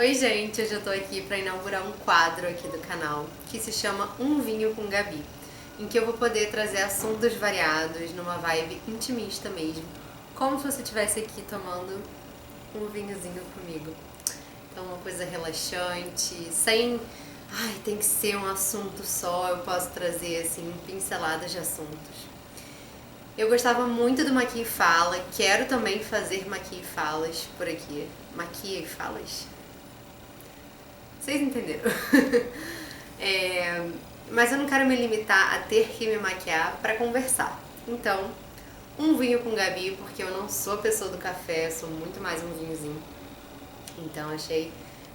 Oi gente, hoje eu tô aqui para inaugurar um quadro aqui do canal que se chama Um Vinho com Gabi, em que eu vou poder trazer assuntos variados numa vibe intimista mesmo, como se você estivesse aqui tomando um vinhozinho comigo. Então uma coisa relaxante, sem tem que ser um assunto só, eu posso trazer assim pinceladas de assuntos. Eu gostava muito do Maquia e Fala, quero também fazer Maquia e Falas por aqui. Maquia e Falas? Vocês entenderam? Mas eu não quero me limitar a ter que me maquiar para conversar. Então, um vinho com Gabi, porque eu não sou a pessoa do café, sou muito mais um vinhozinho. Então achei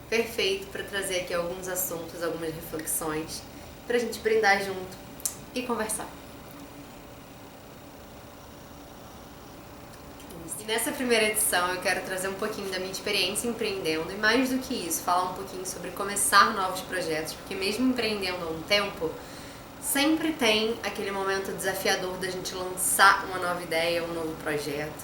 perfeito para trazer aqui alguns assuntos, algumas reflexões, pra gente brindar junto e conversar. E nessa primeira edição eu quero trazer um pouquinho da minha experiência empreendendo e mais do que isso, falar um pouquinho sobre começar novos projetos, porque mesmo empreendendo há um tempo, sempre tem aquele momento desafiador da gente lançar uma nova ideia, um novo projeto.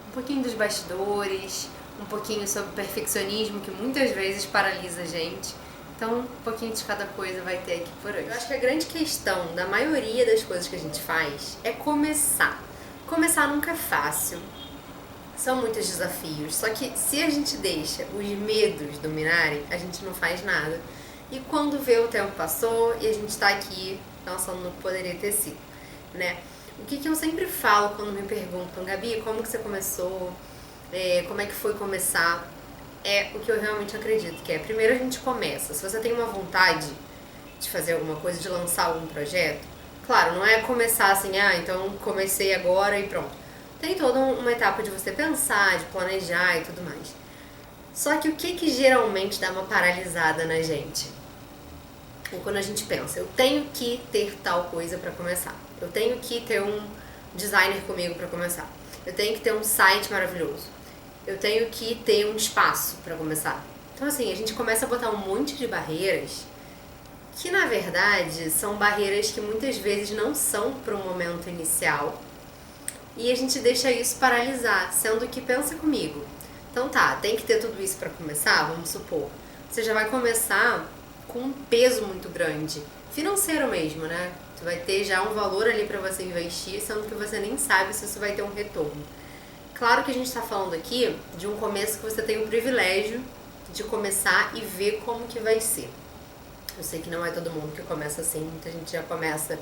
Um pouquinho dos bastidores, um pouquinho sobre o perfeccionismo que muitas vezes paralisa a gente. Então, um pouquinho de cada coisa vai ter aqui por hoje. Eu acho que a grande questão da maioria das coisas que a gente faz é começar. Começar nunca é fácil. São muitos desafios. Só que se a gente deixa os medos dominarem, a gente não faz nada. E quando vê, o tempo passou e a gente tá aqui pensando no que poderia ter sido, né? O que eu sempre falo quando me perguntam, Gabi, como que você começou? Como é que foi começar? É o que eu realmente acredito, que é primeiro a gente começa. Se você tem uma vontade de fazer alguma coisa, de lançar algum projeto, claro, não é começar assim, então comecei agora e pronto. Tem toda uma etapa de você pensar, de planejar e tudo mais. Só que o que geralmente dá uma paralisada na gente? É quando a gente pensa, eu tenho que ter tal coisa para começar. Eu tenho que ter um designer comigo para começar. Eu tenho que ter um site maravilhoso. Eu tenho que ter um espaço para começar. Então assim, a gente começa a botar um monte de barreiras que na verdade são barreiras que muitas vezes não são para o momento inicial e a gente deixa isso paralisar, sendo que pensa comigo. Então tá, tem que ter tudo isso para começar, vamos supor. Você já vai começar com um peso muito grande, financeiro mesmo, né? Você vai ter já um valor ali para você investir, sendo que você nem sabe se isso vai ter um retorno. Claro que a gente está falando aqui de um começo que você tem o privilégio de começar e ver como que vai ser. Eu sei que não é todo mundo que começa assim, muita gente já começa,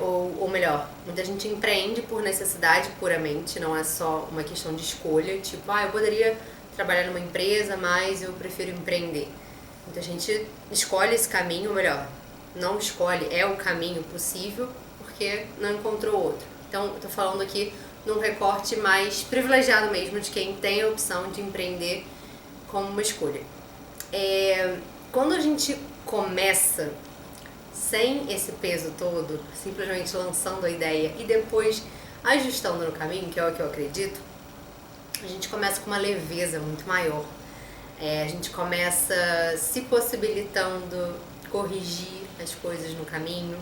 ou melhor, muita gente empreende por necessidade puramente, não é só uma questão de escolha, tipo, eu poderia trabalhar numa empresa, mas eu prefiro empreender. Muita gente escolhe esse caminho, ou melhor, não escolhe, é o caminho possível porque não encontrou outro. Então, eu tô falando aqui num recorte mais privilegiado mesmo de quem tem a opção de empreender como uma escolha. Quando a gente começa sem esse peso todo, simplesmente lançando a ideia e depois ajustando no caminho, que é o que eu acredito, a gente começa com uma leveza muito maior. A gente começa se possibilitando corrigir as coisas no caminho,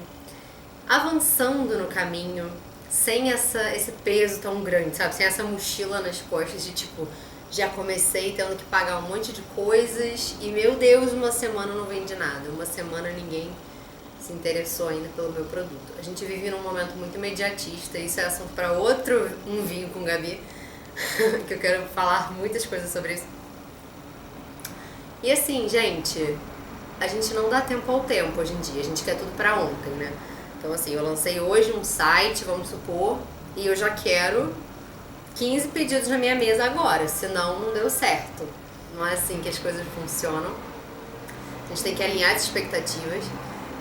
avançando no caminho, sem esse peso tão grande, sabe? Sem essa mochila nas costas de tipo, já comecei tendo que pagar um monte de coisas e meu Deus, uma semana não vende nada, uma semana ninguém se interessou ainda pelo meu produto. A gente vive num momento muito imediatista, isso é assunto para outro Um Vinho com Gabi, que eu quero falar muitas coisas sobre isso. E assim, gente, a gente não dá tempo ao tempo hoje em dia, a gente quer tudo pra ontem, né? Então assim, eu lancei hoje um site, vamos supor, e eu já quero 15 pedidos na minha mesa agora, senão não deu certo. Não é assim que as coisas funcionam. A gente tem que alinhar as expectativas.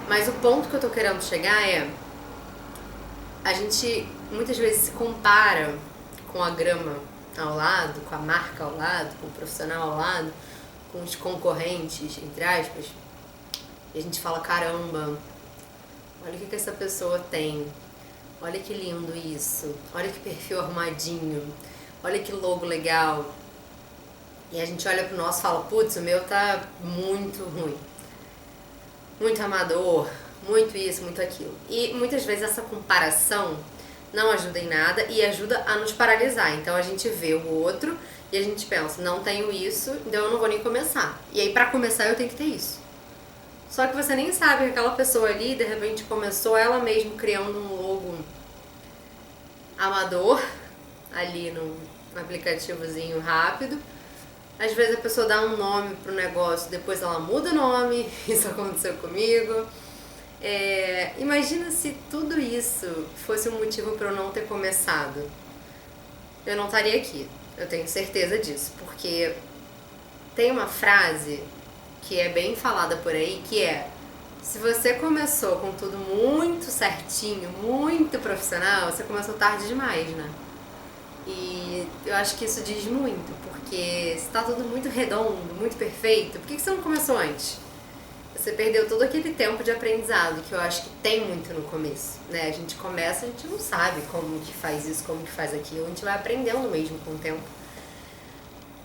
Mas o ponto que eu tô querendo chegar é, a gente muitas vezes se compara com a grama ao lado, com a marca ao lado, com o profissional ao lado, com os concorrentes, entre aspas, e a gente fala, caramba, olha o que essa pessoa tem, olha que lindo isso, olha que perfil arrumadinho, olha que logo legal. E a gente olha pro nosso e fala, putz, o meu tá muito ruim, muito amador, muito isso, muito aquilo. E muitas vezes essa comparação não ajuda em nada e ajuda a nos paralisar. Então a gente vê o outro E a gente pensa, não tenho isso, então eu não vou nem começar. E aí pra começar eu tenho que ter isso. Só que você nem sabe que aquela pessoa ali, de repente, começou ela mesma criando um logo amador, ali no aplicativozinho rápido. Às vezes a pessoa dá um nome pro negócio, depois ela muda o nome, isso aconteceu comigo. Imagina se tudo isso fosse um motivo para eu não ter começado. Eu não estaria aqui, eu tenho certeza disso, porque tem uma frase que é bem falada por aí, que é: se você começou com tudo muito certinho, muito profissional, você começou tarde demais, né? E eu acho que isso diz muito, porque se tá tudo muito redondo, muito perfeito, por que você não começou antes? Você perdeu todo aquele tempo de aprendizado que eu acho que tem muito no começo, né? A gente começa, a gente não sabe como que faz isso, como que faz aquilo, a gente vai aprendendo mesmo com o tempo.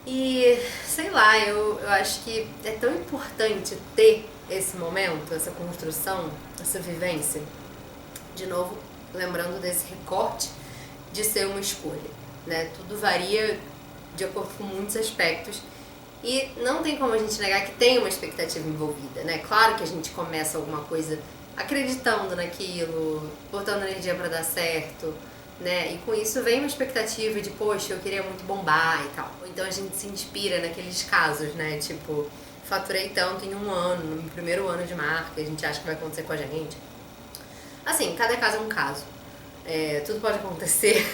E, sei lá, eu acho que é tão importante ter esse momento, essa construção, essa vivência. De novo, lembrando desse recorte de ser uma escolha, né? Tudo varia de acordo com muitos aspectos e não tem como a gente negar que tem uma expectativa envolvida, né? Claro que a gente começa alguma coisa acreditando naquilo, botando energia pra dar certo, né? E com isso vem uma expectativa de, poxa, eu queria muito bombar e tal. Ou então a gente se inspira naqueles casos, né? Tipo, faturei tanto em um ano, no meu primeiro ano de marca, a gente acha que vai acontecer com a gente. Assim, cada caso é um caso. Tudo pode acontecer.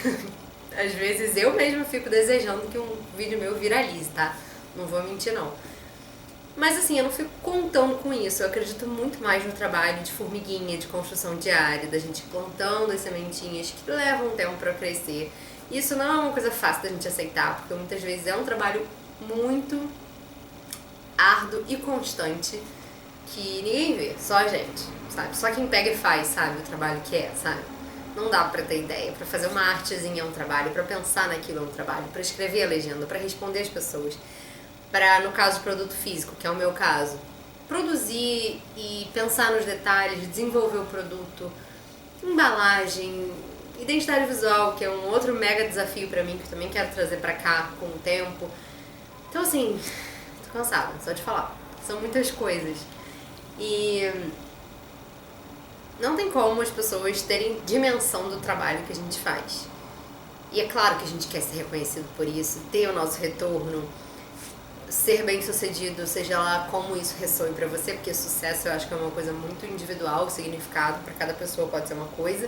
Às vezes eu mesma fico desejando que um vídeo meu viralize, tá? Não vou mentir, não. Mas assim, eu não fico contando com isso. Eu acredito muito mais no trabalho de formiguinha, de construção diária, da gente plantando as sementinhas que levam um tempo pra crescer. Isso não é uma coisa fácil da gente aceitar, porque muitas vezes é um trabalho muito árduo e constante que ninguém vê, só a gente, sabe? Só quem pega e faz, sabe? O trabalho que é, sabe? Não dá pra ter ideia. Pra fazer uma artezinha é um trabalho, pra pensar naquilo é um trabalho, pra escrever a legenda, pra responder as pessoas. Pra, no caso de produto físico, que é o meu caso, produzir e pensar nos detalhes, desenvolver o produto, embalagem, identidade visual, que é um outro mega desafio pra mim, que eu também quero trazer pra cá com o tempo. Então assim, tô cansada, só de falar. São muitas coisas. E não tem como as pessoas terem dimensão do trabalho que a gente faz. E é claro que a gente quer ser reconhecido por isso, ter o nosso retorno, ser bem sucedido, seja lá como isso ressoe pra você, porque sucesso eu acho que é uma coisa muito individual, o significado pra cada pessoa pode ser uma coisa,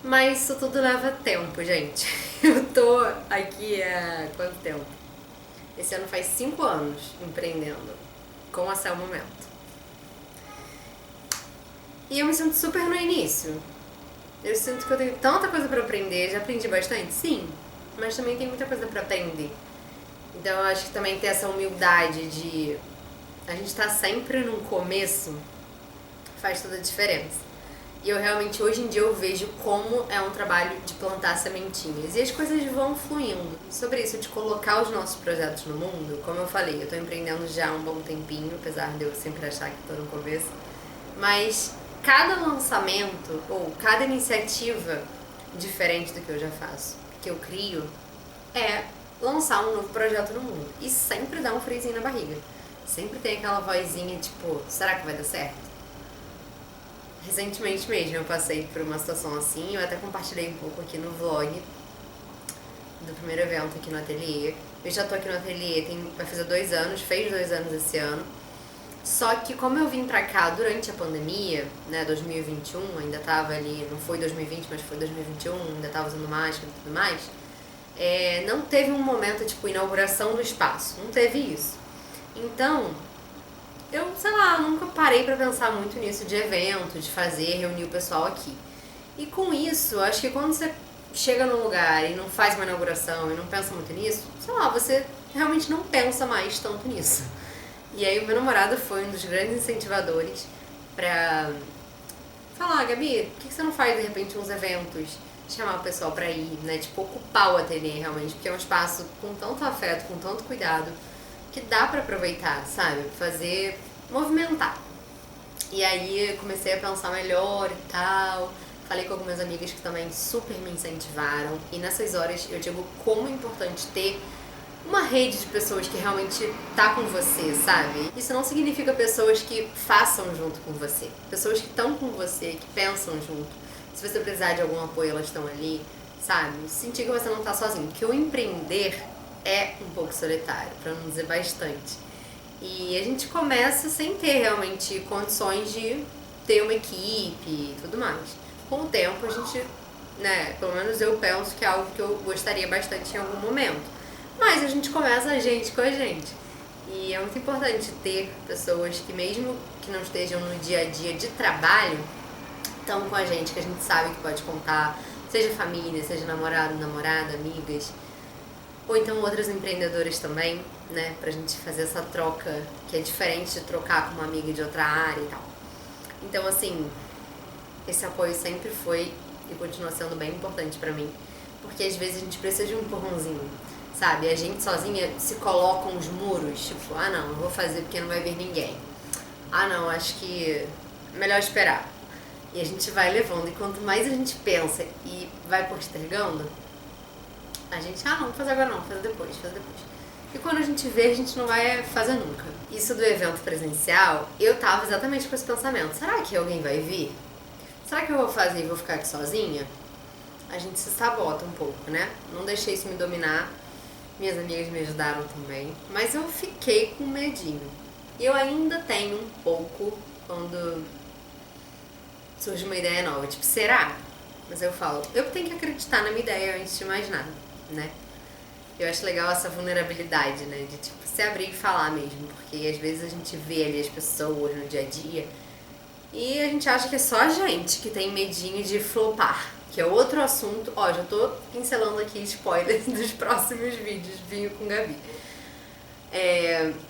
mas isso tudo leva tempo, gente. Eu tô aqui há quanto tempo? Esse ano faz 5 anos empreendendo, com a Cell Momento. E eu me sinto super no início. Eu sinto que eu tenho tanta coisa pra aprender, já aprendi bastante, sim, mas também tem muita coisa pra aprender. Então eu acho que também ter essa humildade de a gente tá sempre num começo faz toda a diferença. E eu realmente, hoje em dia, eu vejo como é um trabalho de plantar sementinhas. E as coisas vão fluindo. Sobre isso, de colocar os nossos projetos no mundo, como eu falei, eu tô empreendendo já há um bom tempinho, apesar de eu sempre achar que tô no começo. Mas cada lançamento, ou cada iniciativa diferente do que eu já faço, que eu crio, é lançar um novo projeto no mundo. E sempre dá um friozinho na barriga. Sempre tem aquela vozinha tipo, será que vai dar certo? Recentemente mesmo eu passei por uma situação assim, eu até compartilhei um pouco aqui no vlog do primeiro evento aqui no ateliê. Eu já tô aqui no ateliê, vai fazer 2 anos, fez 2 anos esse ano. Só que como eu vim pra cá durante a pandemia, né, 2021, ainda tava ali, não foi 2020, mas foi 2021, ainda tava usando máscara e tudo mais, não teve um momento tipo inauguração do espaço, não teve isso. Então, eu, sei lá, nunca parei pra pensar muito nisso de evento, de fazer, reunir o pessoal aqui. E com isso, acho que quando você chega num lugar e não faz uma inauguração e não pensa muito nisso, sei lá, você realmente não pensa mais tanto nisso. E aí o meu namorado foi um dos grandes incentivadores pra falar, Gabi, por que você não faz de repente uns eventos, chamar o pessoal pra ir, né? Tipo, ocupar o ateliê realmente, porque é um espaço com tanto afeto, com tanto cuidado, que dá pra aproveitar, sabe? Fazer, movimentar. E aí eu comecei a pensar melhor e tal, falei com algumas amigas que também super me incentivaram, e nessas horas eu digo como é importante ter uma rede de pessoas que realmente tá com você, sabe? Isso não significa pessoas que façam junto com você. Pessoas que estão com você, que pensam junto. Se você precisar de algum apoio, elas estão ali, sabe? Sentir que você não tá sozinho. Porque o empreender é um pouco solitário, pra não dizer bastante. E a gente começa sem ter realmente condições de ter uma equipe e tudo mais. Com o tempo a gente, né, pelo menos eu penso que é algo que eu gostaria bastante em algum momento. Mas a gente começa a gente com a gente. E é muito importante ter pessoas que mesmo que não estejam no dia a dia de trabalho, estão com a gente, que a gente sabe que pode contar, seja família, seja namorado, namorada, amigas, ou então outras empreendedoras também, né, pra gente fazer essa troca, que é diferente de trocar com uma amiga de outra área e tal. Então, assim, esse apoio sempre foi e continua sendo bem importante pra mim, porque às vezes a gente precisa de um empurrãozinho, sabe? A gente sozinha se coloca uns muros, tipo, ah não, eu vou fazer porque não vai vir ninguém. Ah não, acho que é melhor esperar. E a gente vai levando, e quanto mais a gente pensa e vai postergando, a gente, ah não, vou fazer agora não, vou fazer depois, fazer depois. E quando a gente vê, a gente não vai fazer nunca. Isso do evento presencial, eu tava exatamente com esse pensamento. Será que alguém vai vir? Será que eu vou fazer e vou ficar aqui sozinha? A gente se sabota um pouco, né? Não deixei isso me dominar. Minhas amigas me ajudaram também. Mas eu fiquei com medinho. E eu ainda tenho um pouco quando surge uma ideia nova. Tipo, será? Mas eu falo, eu tenho que acreditar na minha ideia antes de mais nada, né? Eu acho legal essa vulnerabilidade, né? De, tipo, se abrir e falar mesmo. Porque às vezes a gente vê ali as pessoas no dia a dia e a gente acha que é só a gente que tem medinho de flopar. Que é outro assunto. Ó, já tô pincelando aqui spoilers dos próximos vídeos. Vinho com Gabi.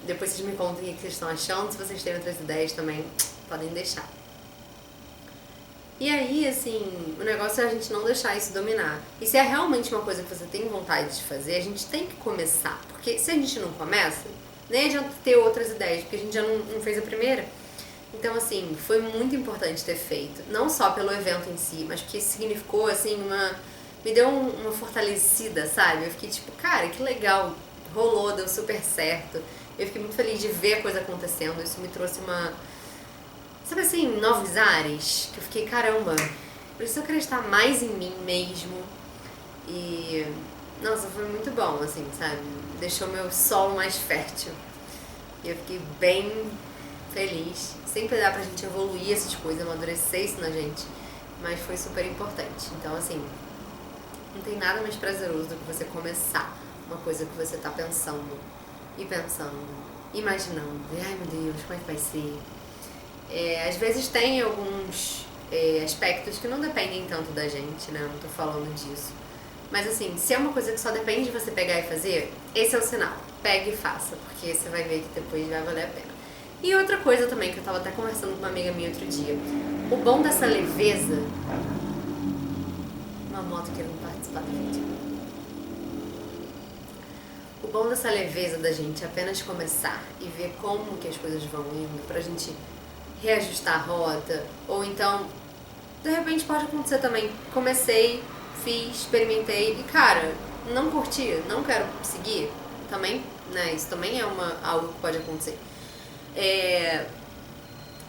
Depois vocês me contem o que vocês estão achando. Se vocês têm outras ideias também, podem deixar. E aí, assim, o negócio é a gente não deixar isso dominar. E se é realmente uma coisa que você tem vontade de fazer, a gente tem que começar. Porque se a gente não começa, nem adianta ter outras ideias, porque a gente já não fez a primeira. Então, assim, foi muito importante ter feito. Não só pelo evento em si, mas porque significou, assim, me deu uma fortalecida, sabe? Eu fiquei tipo, cara, que legal, rolou, deu super certo. Eu fiquei muito feliz de ver a coisa acontecendo. Isso me trouxe sabe assim, novos ares, que eu fiquei, caramba, preciso acreditar mais em mim mesmo. E, nossa, foi muito bom, assim, sabe? Deixou meu solo mais fértil. E eu fiquei bem feliz. Sempre dá pra gente evoluir essas coisas, amadurecer isso na gente. Mas foi super importante. Então, assim, não tem nada mais prazeroso do que você começar uma coisa que você tá pensando, imaginando. E, ai, meu Deus, como é que vai ser? Às vezes tem alguns aspectos que não dependem tanto da gente, né? Eu não tô falando disso. Mas assim, se é uma coisa que só depende de você pegar e fazer, esse é o sinal. Pegue e faça, porque você vai ver que depois vai valer a pena. E outra coisa também, que eu tava até conversando com uma amiga minha outro dia. O bom dessa leveza... Uma moto querendo participar do vídeo. O bom dessa leveza da gente apenas começar e ver como que as coisas vão indo, pra gente reajustar a rota, ou então, de repente pode acontecer também, comecei, fiz, experimentei e cara, não curti, não quero seguir, também, né, isso também é algo que pode acontecer.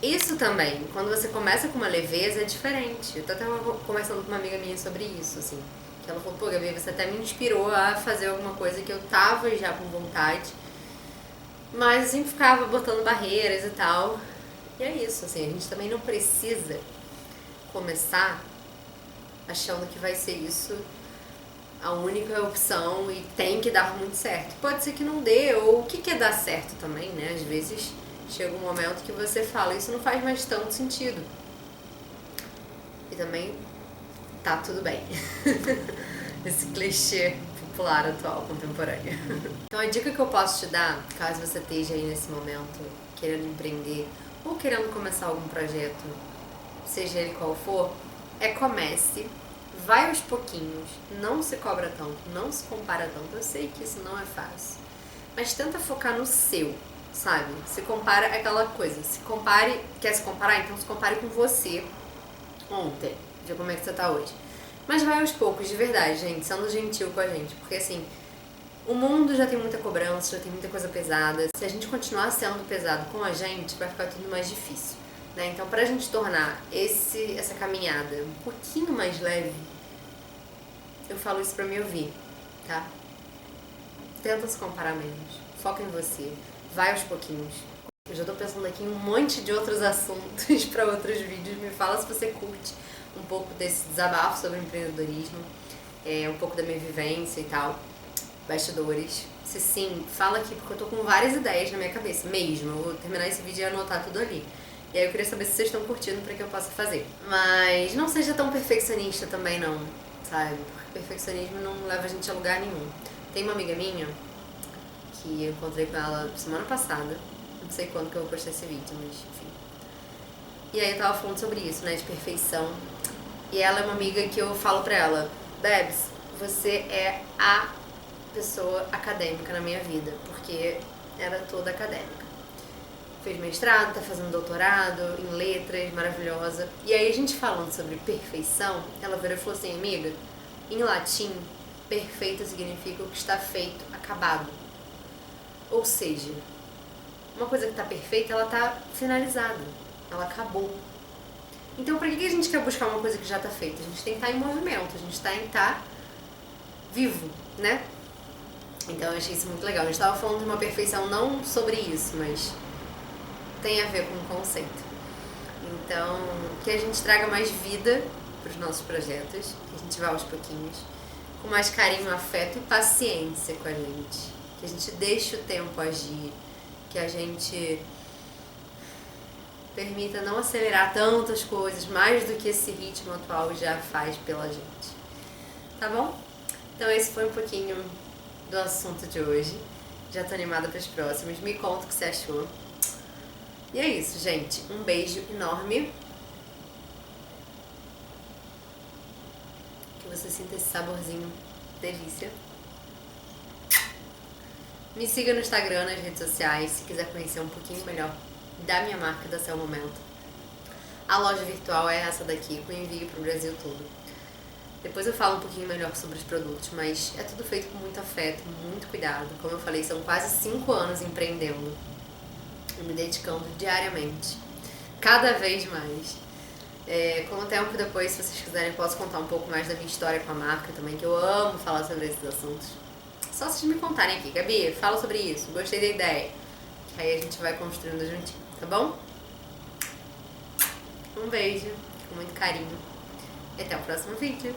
Isso também, quando você começa com uma leveza é diferente. Eu tô até conversando com uma amiga minha sobre isso, assim, que ela falou, pô Gabi, você até me inspirou a fazer alguma coisa que eu tava já com vontade, mas assim, ficava botando barreiras e tal. E é isso, assim, a gente também não precisa começar achando que vai ser isso a única opção e tem que dar muito certo. Pode ser que não dê, ou o que é dar certo também, né? Às vezes chega um momento que você fala, isso não faz mais tanto sentido. E também tá tudo bem. Esse clichê popular atual, contemporâneo. Então a dica que eu posso te dar, caso você esteja aí nesse momento querendo empreender, ou querendo começar algum projeto, seja ele qual for, comece, vai aos pouquinhos, não se cobra tanto, não se compara tanto. Eu sei que isso não é fácil, mas tenta focar no seu, sabe? Se compara aquela coisa, quer se comparar? Então se compare com você ontem, ver como é que você tá hoje. Mas vai aos poucos, de verdade, gente, sendo gentil com a gente, porque assim, O mundo já tem muita cobrança, já tem muita coisa pesada. Se a gente continuar sendo pesado com a gente, vai ficar tudo mais difícil, né? Então, pra gente tornar essa caminhada um pouquinho mais leve, eu falo isso pra me ouvir, tá? Tenta se comparar menos. Foca em você. Vai aos pouquinhos. Eu já tô pensando aqui em um monte de outros assuntos pra outros vídeos. Me fala se você curte um pouco desse desabafo sobre empreendedorismo, um pouco da minha vivência e tal. Bastidores. Se sim, fala aqui, porque eu tô com várias ideias na minha cabeça mesmo. Eu vou terminar esse vídeo e anotar tudo ali. E aí eu queria saber se vocês estão curtindo pra que eu possa fazer. Mas não seja tão perfeccionista também não, sabe? Porque perfeccionismo não leva a gente a lugar nenhum. Tem uma amiga minha que eu encontrei com ela semana passada. Não sei quando que eu vou postar esse vídeo, mas enfim. E aí eu tava falando sobre isso, né? De perfeição. E ela é uma amiga que eu falo pra ela: Bebs, você é a pessoa acadêmica na minha vida, porque era toda acadêmica. Fez mestrado, tá fazendo doutorado em letras, maravilhosa. E aí a gente falando sobre perfeição, ela virou e falou assim: amiga, em latim, perfeito significa o que está feito, acabado. Ou seja, uma coisa que tá perfeita, ela tá finalizada, ela acabou. Então pra que a gente quer buscar uma coisa que já tá feita? A gente tem que estar em movimento, a gente tem que estar vivo, né? Então eu achei isso muito legal. A gente tava falando de uma perfeição não sobre isso, mas tem a ver com o conceito. Então, que a gente traga mais vida pros nossos projetos, que a gente vá aos pouquinhos, com mais carinho, afeto e paciência com a gente. Que a gente deixe o tempo agir, que a gente permita não acelerar tantas coisas, mais do que esse ritmo atual já faz pela gente. Tá bom? Então esse foi um pouquinho do assunto de hoje. Já tô animada para os próximos. Me conta o que você achou. E é isso, gente. Um beijo enorme. Que você sinta esse saborzinho. Delícia. Me siga no Instagram, nas redes sociais, se quiser conhecer um pouquinho melhor da minha marca, da Seu Momento. A loja virtual é essa daqui, com envio pro Brasil todo. Depois eu falo um pouquinho melhor sobre os produtos, mas é tudo feito com muito afeto, muito cuidado. Como eu falei, são quase 5 anos empreendendo e me dedicando diariamente, cada vez mais. Com o tempo depois, se vocês quiserem, eu posso contar um pouco mais da minha história com a marca também, que eu amo falar sobre esses assuntos. Só vocês me contarem aqui: Gabi, fala sobre isso, gostei da ideia. Que aí a gente vai construindo juntinho, tá bom? Um beijo, com muito carinho. E até o próximo vídeo.